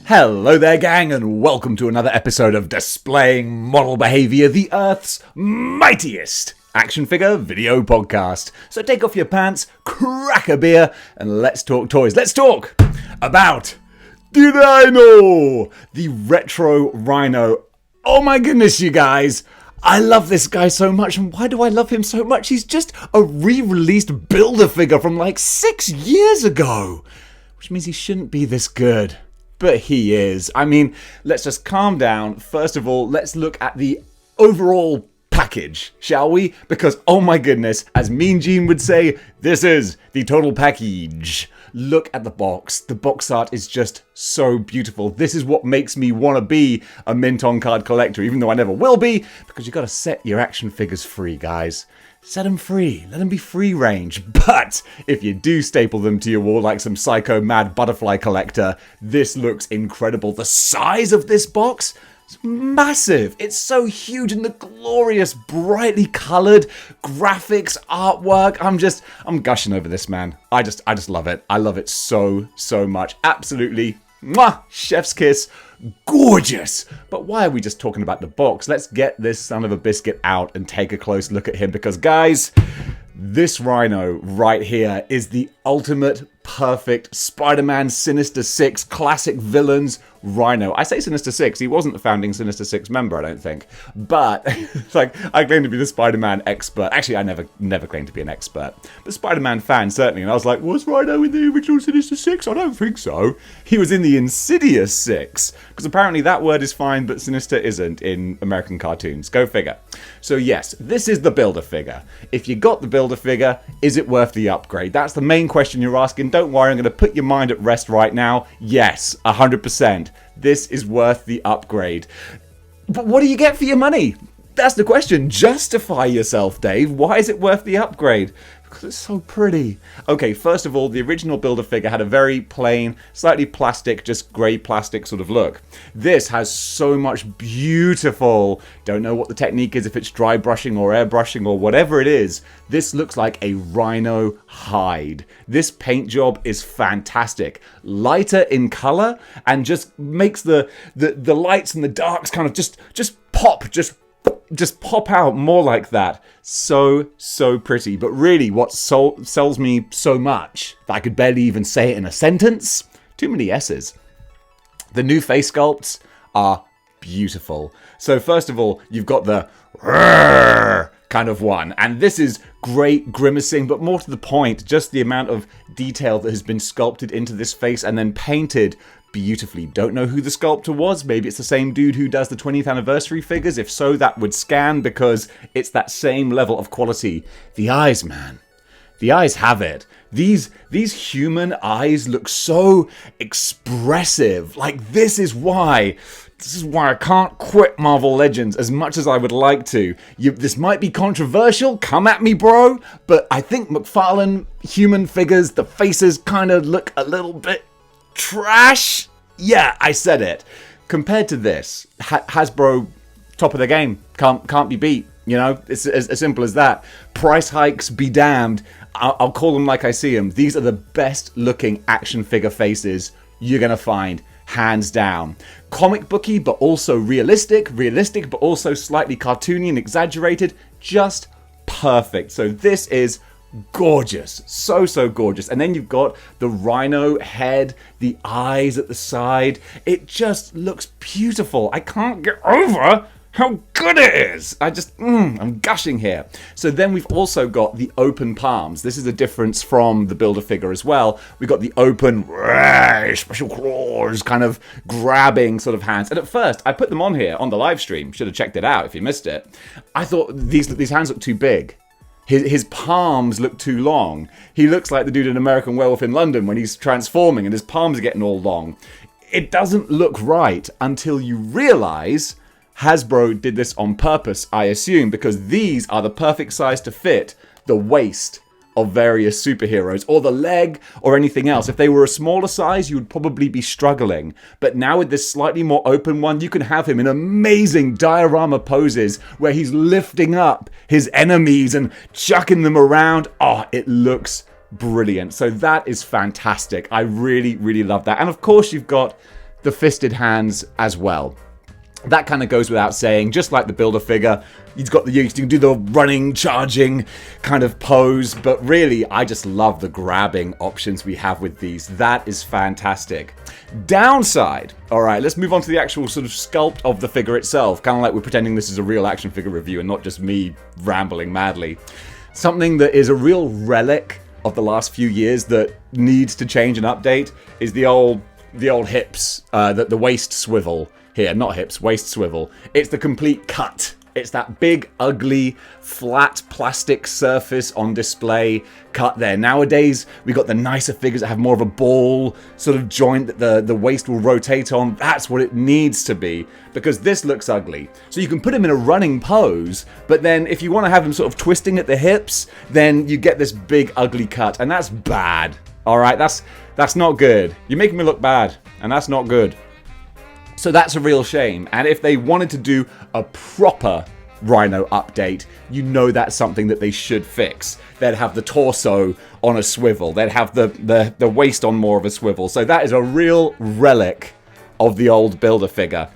Hello there, gang, and welcome to another episode of Displaying Model Behaviour, the Earth's mightiest action figure video podcast. So take off your pants, crack a beer, and let's talk toys. Let's talk about the Rhino, the retro Rhino. Oh my goodness, you guys. I love this guy so much, and why do I love him so much? He's just a re-released Build-A-Figure from like 6 years ago, which means he shouldn't be this good. But he is. I mean, let's just calm down. First of all, let's look at the overall package, shall we? Because, oh my goodness, as Mean Gene would say, this is the total package. Look at the box. The box art is just so beautiful. This is what makes me want to be a mint on card collector, even though I never will be, because you got to set your action figures free, guys. Set them free. Let them be free range. But if you do staple them to your wall like some psycho mad butterfly collector, this looks incredible. The size of this box is massive. It's so huge, and the glorious, brightly colored graphics, artwork. I'm gushing over this, man. I just love it. I love it so much. Absolutely. Mwah! Chef's kiss. Gorgeous! But why are we just talking about the box? Let's get this son of a biscuit out and take a close look at him, because guys, this Rhino right here is the ultimate perfect Spider-Man Sinister Six classic villains Rhino. I say Sinister Six, he wasn't the founding Sinister Six member, I don't think. But, like, I claim to be the Spider-Man expert. Actually, I never claimed to be an expert. But Spider-Man fan, certainly. And I was like, was Rhino in the original Sinister Six? I don't think so. He was in the Insidious Six. Because apparently that word is fine, but Sinister isn't in American cartoons. Go figure. So yes, this is the Build-A-Figure. If you got the Build-A-Figure, is it worth the upgrade? That's the main question you're asking. Don't worry, I'm going to put your mind at rest right now. Yes, 100%. This is worth the upgrade. But what do you get for your money? That's the question. Justify yourself, Dave. Why is it worth the upgrade? Because it's so pretty. Okay, first of all, the original Build-A-Figure had a very plain, slightly plastic, just grey plastic sort of look. This has so much beautiful, don't know what the technique is, if it's dry brushing or airbrushing or whatever it is. This looks like a Rhino hide. This paint job is fantastic. Lighter in colour and just makes the lights and the darks kind of just pop, just pop out more like that. So pretty. But really, what sells me so much that I could barely even say it in a sentence? Too many S's. The new face sculpts are beautiful. So first of all, you've got the kind of one. And this is great grimacing, but more to the point, just the amount of detail that has been sculpted into this face and then painted beautifully. Don't know who the sculptor was. Maybe it's the same dude who does the 20th anniversary figures. If so, that would scan, because it's that same level of quality. The eyes, man. The eyes have it. These human eyes look so expressive. Like, this is why I can't quit Marvel Legends as much as I would like to. This might be controversial, come at me, bro, but I think McFarlane human figures, the faces kind of look a little bit trash. Yeah, I said it. Compared to this, Hasbro, top of the game, can't be beat. You know, it's as simple as that. Price hikes be damned. I'll call them like I see them. These are the best looking action figure faces you're gonna find, hands down. Comic booky, but also realistic, but also slightly cartoony and exaggerated. Just perfect. So this is gorgeous. So gorgeous. And then you've got the Rhino head, the eyes at the side. It just looks beautiful. I can't get over how good it is. I'm gushing here. So then we've also got the open palms. This is a difference from the Build-A-Figure as well. We've got the open, special claws, kind of grabbing sort of hands. And at first, I put them on here on the live stream. Should have checked it out if you missed it. I thought these hands look too big. His palms look too long. He looks like the dude in American Werewolf in London when he's transforming and his palms are getting all long. It doesn't look right until you realize Hasbro did this on purpose, I assume, because these are the perfect size to fit the waist of various superheroes, or the leg, or anything else. If they were a smaller size, you would probably be struggling. But now with this slightly more open one, you can have him in amazing diorama poses where he's lifting up his enemies and chucking them around. Oh, it looks brilliant. So that is fantastic. I really, really love that. And of course, you've got the fisted hands as well. That kind of goes without saying, just like the Build-A-Figure. You can do the running, charging kind of pose, but really, I just love the grabbing options we have with these. That is fantastic. Downside. All right, let's move on to the actual sort of sculpt of the figure itself. Kind of like we're pretending this is a real action figure review and not just me rambling madly. Something that is a real relic of the last few years that needs to change and update is the old hips, the waist swivel. Here, not hips, waist swivel. It's the complete cut. It's that big, ugly, flat plastic surface on display cut there. Nowadays, we got the nicer figures that have more of a ball sort of joint that the waist will rotate on. That's what it needs to be, because this looks ugly. So you can put him in a running pose, but then if you want to have him sort of twisting at the hips, then you get this big, ugly cut, and that's bad. All right, that's not good. You're making me look bad, and that's not good. So that's a real shame. And if they wanted to do a proper Rhino update, you know that's something that they should fix. They'd have the torso on a swivel. They'd have the waist on more of a swivel. So that is a real relic of the old Build-A-Figure.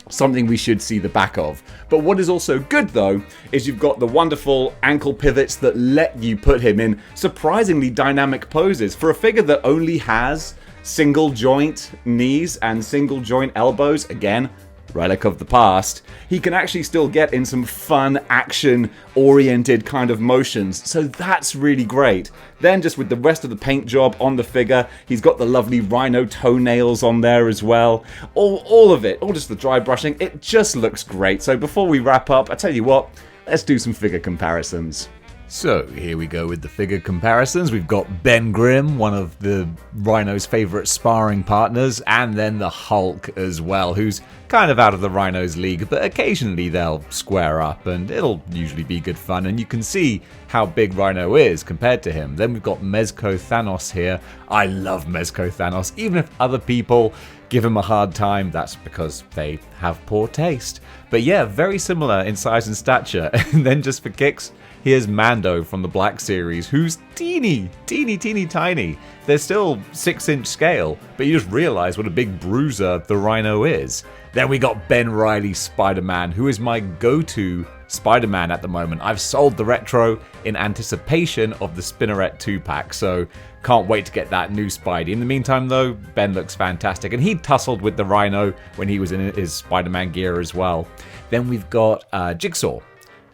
Something we should see the back of. But what is also good, though, is you've got the wonderful ankle pivots that let you put him in surprisingly dynamic poses. For a figure that only has single joint knees and single joint elbows, again, relic of the past, he can actually still get in some fun, action-oriented kind of motions. So that's really great. Then just with the rest of the paint job on the figure, he's got the lovely Rhino toenails on there as well. All of it, all just the dry brushing, it just looks great. So before we wrap up, I tell you what, let's do some figure comparisons. So here we go with the figure comparisons. We've got Ben Grimm, one of the Rhino's favourite sparring partners, and then the Hulk as well, who's kind of out of the Rhino's league, but occasionally they'll square up and it'll usually be good fun, and you can see how big Rhino is compared to him. Then we've got Mezco Thanos here. I love Mezco Thanos, even if other people give him a hard time, that's because they have poor taste. But yeah, very similar in size and stature. And then just for kicks, here's Mando from the Black Series, who's teeny tiny. They're still 6-inch scale, but you just realize what a big bruiser the Rhino is. Then we got Ben Reilly Spider-Man, who is my go-to Spider-Man at the moment. I've sold the retro in anticipation of the Spinneret 2-pack, so can't wait to get that new Spidey. In the meantime, though, Ben looks fantastic, and he tussled with the Rhino when he was in his Spider-Man gear as well. Then we've got Jigsaw.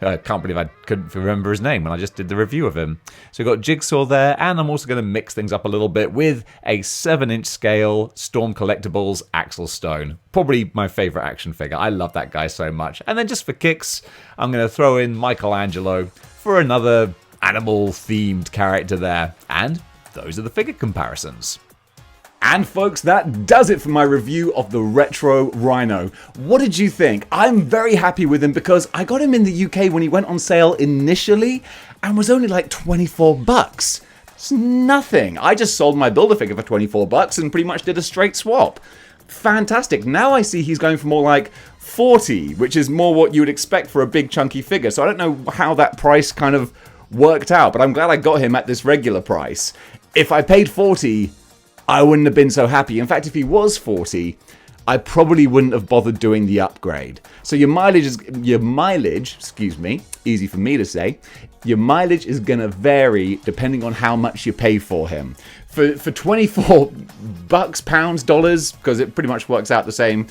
I can't believe I couldn't remember his name when I just did the review of him. So we've got Jigsaw there, and I'm also going to mix things up a little bit with a 7-inch scale Storm Collectibles Axel Stone. Probably my favourite action figure. I love that guy so much. And then just for kicks, I'm going to throw in Michelangelo for another animal-themed character there. And those are the figure comparisons. And folks, that does it for my review of the Retro Rhino. What did you think? I'm very happy with him because I got him in the UK when he went on sale initially and was only like 24 bucks. It's nothing. I just sold my Build-A-Figure for 24 bucks and pretty much did a straight swap. Fantastic. Now I see he's going for more like 40, which is more what you would expect for a big chunky figure. So I don't know how that price kind of worked out, but I'm glad I got him at this regular price. If I paid 40, I wouldn't have been so happy. In fact, if he was 40, I probably wouldn't have bothered doing the upgrade. So your mileage, easy for me to say, your mileage is going to vary depending on how much you pay for him. For 24 bucks, pounds, dollars, because it pretty much works out the same,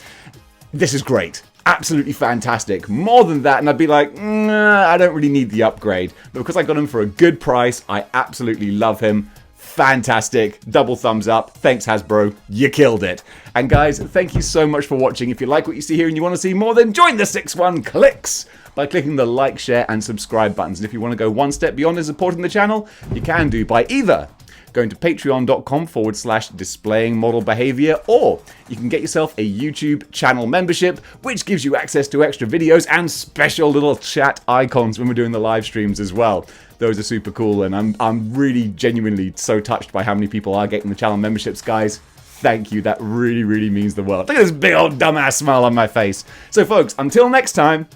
this is great. Absolutely fantastic. More than that, and I'd be like, nah, I don't really need the upgrade. But because I got him for a good price, I absolutely love him. Fantastic. Double thumbs up. Thanks, Hasbro. You killed it. And guys, thank you so much for watching. If you like what you see here and you want to see more, then join the 6-1 clicks by clicking the like, share, and subscribe buttons. And if you want to go one step beyond and supporting the channel, you can do by either going to patreon.com/displaying model behavior, or you can get yourself a YouTube channel membership, which gives you access to extra videos and special little chat icons when we're doing the live streams as well. Those are super cool, and I'm really genuinely so touched by how many people are getting the channel memberships, guys. Thank you, that really, really means the world. Look at this big old dumbass smile on my face. So folks, until next time,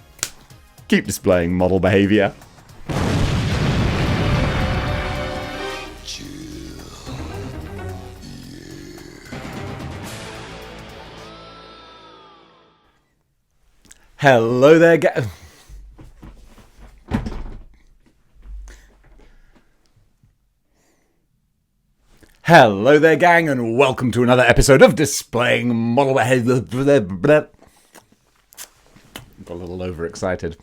keep displaying model behavior. Hello there, Hello there, gang, and welcome to another episode of Displaying Model Behaviour. Got a little overexcited.